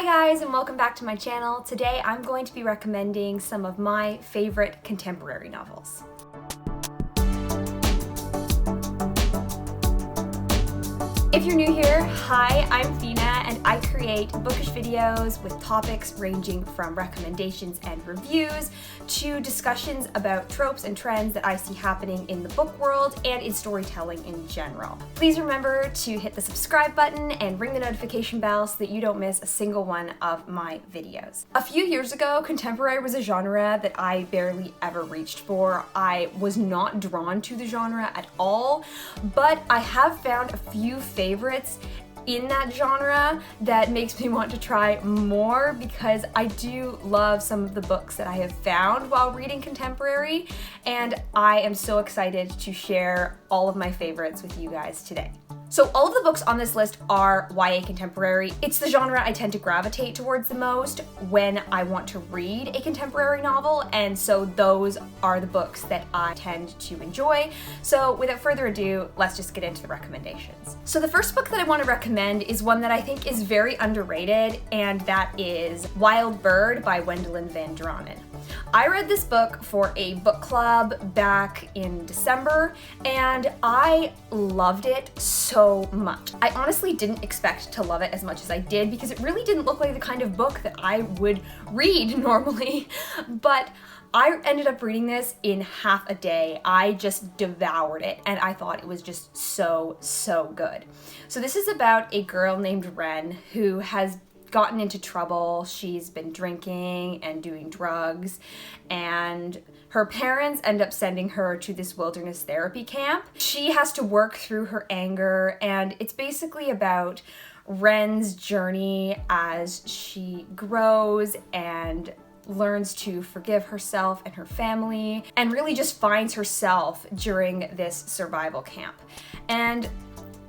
Hi guys, and welcome back to my channel. Today I'm going to be recommending some of my favorite contemporary novels. If you're new here, hi, I'm Fina, and I create bookish videos with topics ranging from recommendations and reviews to discussions about tropes and trends that I see happening in the book world and in storytelling in general. Please remember to hit the subscribe button and ring the notification bell so that you don't miss a single one of my videos. A few years ago, contemporary was a genre that I barely ever reached for. I was not drawn to the genre at all, but I have found a few favorites in that genre that makes me want to try more because I do love some of the books that I have found while reading contemporary, and I am so excited to share all of my favorites with you guys today. So all of the books on this list are YA contemporary. It's the genre I tend to gravitate towards the most when I want to read a contemporary novel, and so those are the books that I tend to enjoy. So without further ado, let's just get into the recommendations. So the first book that I want to recommend is one that I think is very underrated, and that is Wild Bird by Wendelin Van Dranen. I read this book for a book club back in December, and I loved it so much. I honestly didn't expect to love it as much as I did because it really didn't look like the kind of book that I would read normally, but I ended up reading this in half a day. I just devoured it, and I thought it was just so good. So this is about a girl named Ren who has gotten into trouble. She's been drinking and doing drugs, and her parents end up sending her to this wilderness therapy camp. She has to work through her anger, and it's basically about Ren's journey as she grows and learns to forgive herself and her family, and really just finds herself during this survival camp. And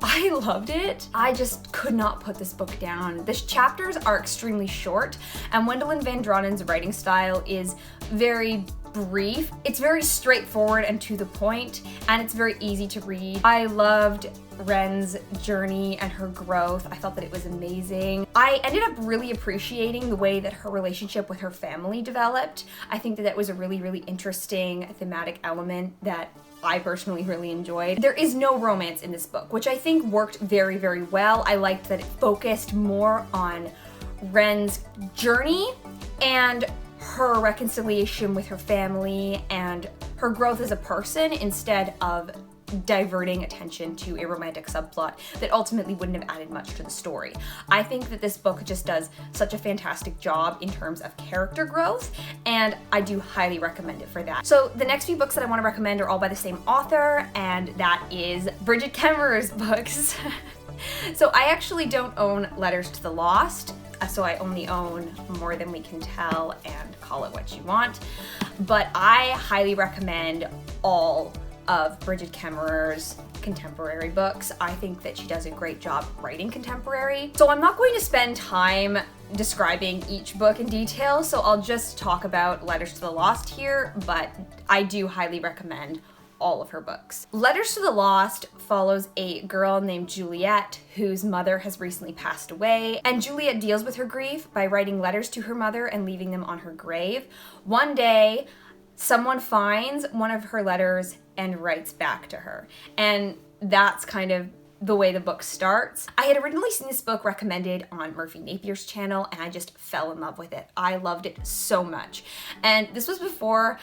I loved it. I just could not put this book down. The chapters are extremely short, and Wendelin Van Dranen's writing style is very brief. It's very straightforward and to the point, and it's very easy to read. I loved Ren's journey and her growth. I thought that it was amazing. I ended up really appreciating the way that her relationship with her family developed. I think that that was a really interesting thematic element that I personally really enjoyed. There is no romance in this book, which I think worked very well. I liked that it focused more on Ren's journey and her reconciliation with her family and her growth as a person instead of diverting attention to a romantic subplot that ultimately wouldn't have added much to the story. I think that this book just does such a fantastic job in terms of character growth, and I do highly recommend it for that. So the next few books that I want to recommend are all by the same author, and that is Bridget Kemmerer's books. So I actually don't own Letters to the Lost, so I only own More Than We Can Tell and Call It What You Want, but I highly recommend all of Bridget Kemmerer's contemporary books. I think that she does a great job writing contemporary. So I'm not going to spend time describing each book in detail, so I'll just talk about Letters to the Lost here, but I do highly recommend all of her books. Letters to the Lost follows a girl named Juliet whose mother has recently passed away, and Juliet deals with her grief by writing letters to her mother and leaving them on her grave. One day, someone finds one of her letters and writes back to her, and that's kind of the way the book starts. I had originally seen this book recommended on Murphy Napier's channel, and I just fell in love with it. I loved it so much, and this was before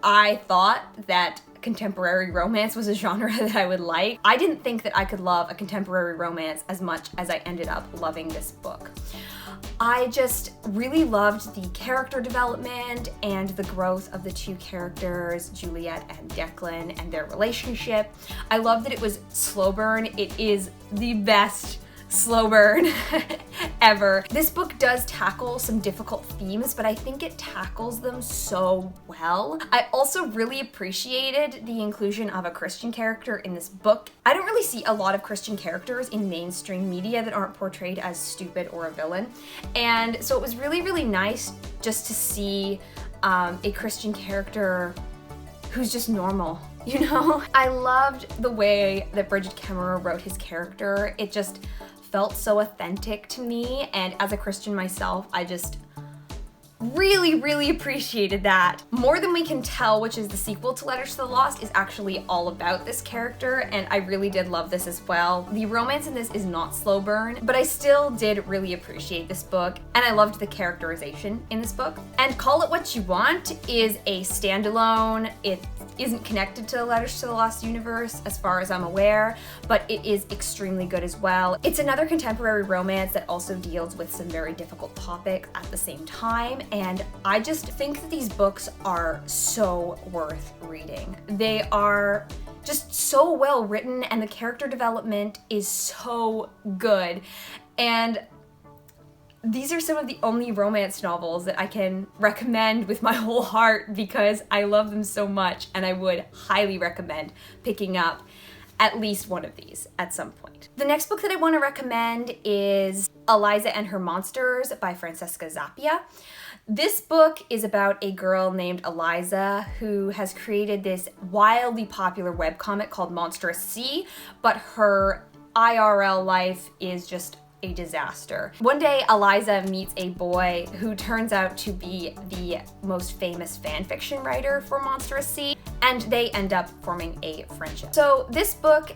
I thought that contemporary romance was a genre that I would like. I didn't think that I could love a contemporary romance as much as I ended up loving this book. I just really loved the character development and the growth of the two characters, Juliet and Declan, and their relationship. I love that it was slow burn. It is the best slow burn ever. This book does tackle some difficult themes, but I think it tackles them so well. I also really appreciated the inclusion of a Christian character in this book. I don't really see a lot of Christian characters in mainstream media that aren't portrayed as stupid or a villain, and so it was really nice just to see a Christian character who's just normal, you know? I loved the way that Bridget Kemmerer wrote his character. It just felt so authentic to me, and as a Christian myself, I just really appreciated that. More Than We Can Tell, which is the sequel to Letters to the Lost, is actually all about this character, and I really did love this as well. The romance in this is not slow burn, but I still did really appreciate this book, and I loved the characterization in this book. And Call It What You Want is a standalone. It isn't connected to the Letters to the Lost universe as far as I'm aware, but it is extremely good as well. It's another contemporary romance that also deals with some very difficult topics at the same time, and I just think that these books are so worth reading. They are just so well written, and the character development is so good. And these are some of the only romance novels that I can recommend with my whole heart because I love them so much, and I would highly recommend picking up at least one of these at some point. The next book that I want to recommend is Eliza and Her Monsters by Francesca Zappia. This book is about a girl named Eliza who has created this wildly popular webcomic called Monstrous Sea, but her IRL life is just a disaster. One day, Eliza meets a boy who turns out to be the most famous fanfiction writer for Monstrous Sea, and they end up forming a friendship. So this book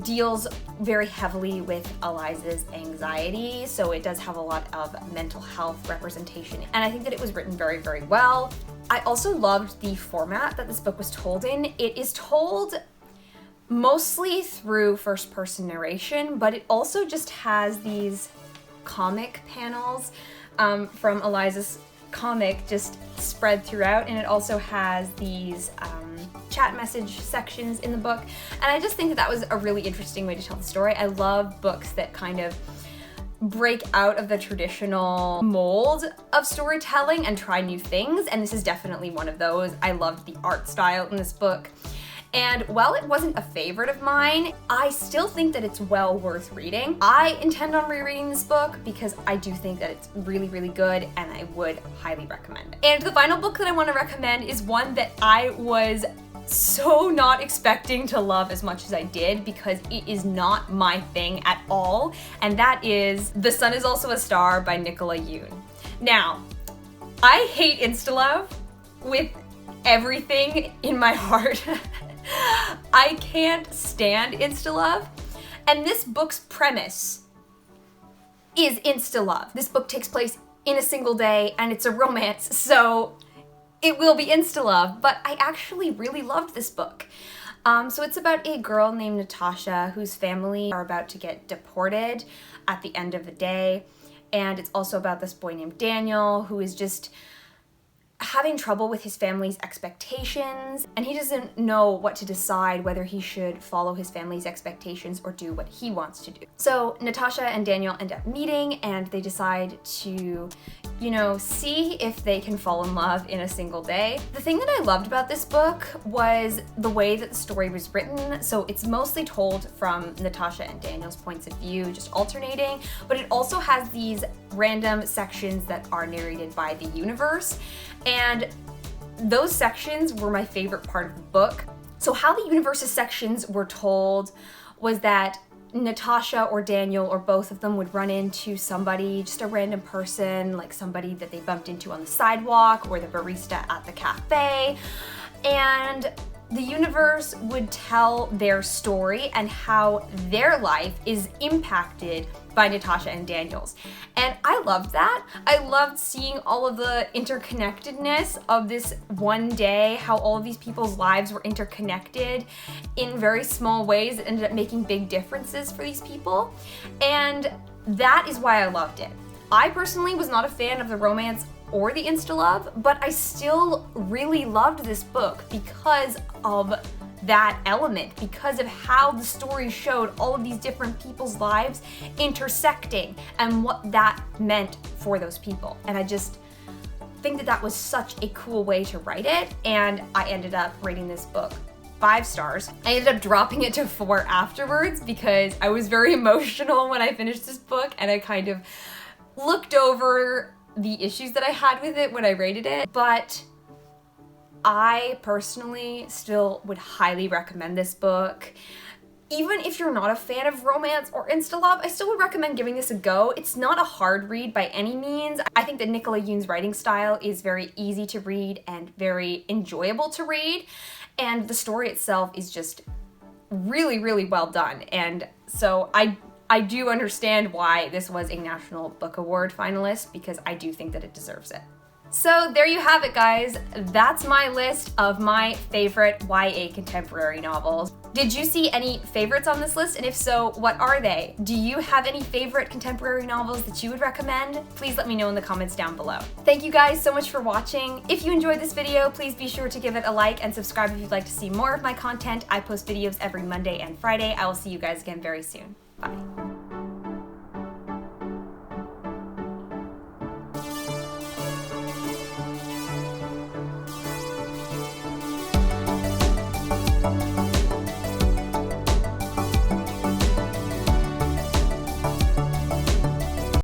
deals very heavily with Eliza's anxiety, so it does have a lot of mental health representation, and I think that it was written very well. I also loved the format that this book was told in. It is told mostly through first-person narration, but it also just has these comic panels from Eliza's comic just spread throughout, and it also has these chat message sections in the book, and I just think that that was a really interesting way to tell the story. I love books that kind of break out of the traditional mold of storytelling and try new things, and this is definitely one of those. I loved the art style in this book. And while it wasn't a favorite of mine, I still think that it's well worth reading. I intend on rereading this book because I do think that it's really good, and I would highly recommend it. And the final book that I want to recommend is one that I was so not expecting to love as much as I did because it is not my thing at all, and that is The Sun Is Also a Star by Nicola Yoon. Now, I hate Instalove with everything in my heart. I can't stand Instalove, and this book's premise is Instalove. This book takes place in a single day, and it's a romance, so it will be Instalove, but I actually really loved this book. So it's about a girl named Natasha whose family are about to get deported at the end of the day, and it's also about this boy named Daniel who is just having trouble with his family's expectations, and he doesn't know what to decide, whether he should follow his family's expectations or do what he wants to do. So Natasha and Daniel end up meeting, and they decide to, see if they can fall in love in a single day. The thing that I loved about this book was the way that the story was written. So it's mostly told from Natasha and Daniel's points of view, just alternating, but it also has these random sections that are narrated by the universe. And those sections were my favorite part of the book. So how the universe's sections were told was that Natasha or Daniel or both of them would run into somebody, just a random person, like somebody that they bumped into on the sidewalk or the barista at the cafe, and the universe would tell their story and how their life is impacted by Natasha and Daniel's. And I loved that. I loved seeing all of the interconnectedness of this one day, how all of these people's lives were interconnected in very small ways that ended up making big differences for these people. And that is why I loved it. I personally was not a fan of the romance or the Instalove, but I still really loved this book because of that element, because of how the story showed all of these different people's lives intersecting and what that meant for those people. And I just think that that was such a cool way to write it, and I ended up rating this book 5 stars. I ended up dropping it to 4 afterwards because I was very emotional when I finished this book, and I kind of looked over the issues that I had with it when I rated it, but I personally still would highly recommend this book. Even if you're not a fan of romance or insta-love, I still would recommend giving this a go. It's not a hard read by any means. I think that Nicola Yoon's writing style is very easy to read and very enjoyable to read, and the story itself is just really, really well done. And so I do understand why this was a National Book Award finalist, because I do think that it deserves it. So there you have it, guys. That's my list of my favorite YA contemporary novels. Did you see any favorites on this list? And if so, what are they? Do you have any favorite contemporary novels that you would recommend? Please let me know in the comments down below. Thank you guys so much for watching. If you enjoyed this video, please be sure to give it a like and subscribe if you'd like to see more of my content. I post videos every Monday and Friday. I will see you guys again very soon. Bye.